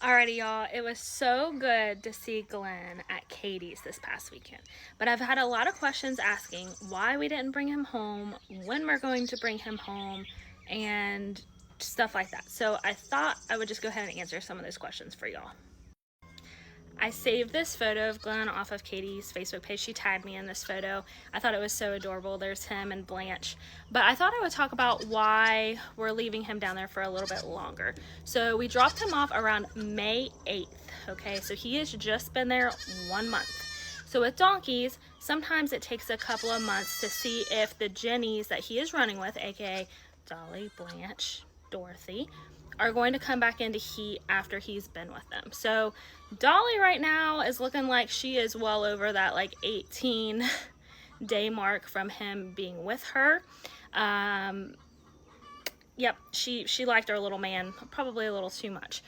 Alrighty, y'all. It was so good to see Glenn at Katie's this past weekend. But I've had a lot of questions asking why we didn't bring him home, when we're going to bring him home, and stuff like that. So I thought I would just go ahead and answer some of those questions for y'all. I saved this photo of Glenn off of Katie's Facebook page. She tagged me in this photo. I thought it was so adorable. There's him and Blanche. But I thought I would talk about why we're leaving him down there for a little bit longer. So we dropped him off around May 8th. Okay, so he has just been there 1 month. So with donkeys, sometimes it takes a couple of months to see if the Jennies that he is running with, aka Dolly, Blanche, Dorothy, are going to come back into heat after he's been with them. So Dolly right now is looking like she is well over that like 18 day mark from him being with her. Yep, she liked our little man probably a little too much.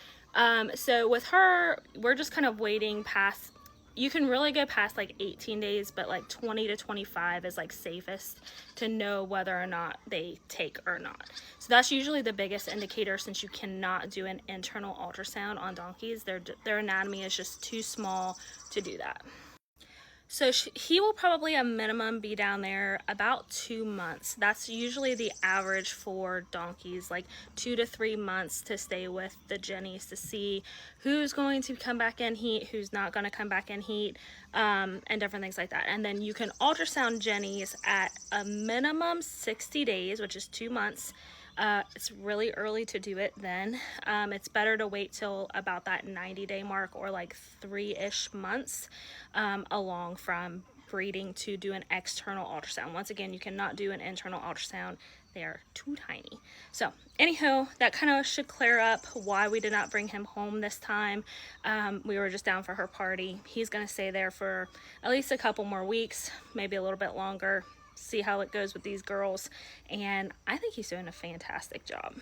So with her, we're just kind of waiting past. You can really go past like 18 days, but like 20 to 25 is like safest to know whether or not they take or not. So that's usually the biggest indicator, since you cannot do an internal ultrasound on donkeys. Their anatomy is just too small to do that. So he will probably a minimum be down there about 2 months. That's usually the average for donkeys, like 2 to 3 months to stay with the Jennies to see who's going to come back in heat, who's not going to come back in heat, and different things like that. And then you can ultrasound Jennies at a minimum 60 days, which is 2 months. It's really early to do it then. It's better to wait till about that 90-day mark, or like 3-ish months along from breeding, to do an external ultrasound. Once again, you cannot do an internal ultrasound. They are too tiny. So anyhow, that kind of should clear up why we did not bring him home this time. We were just down for her party. He's going to stay there for at least a couple more weeks, maybe a little bit longer. See how it goes with these girls, and I think he's doing a fantastic job.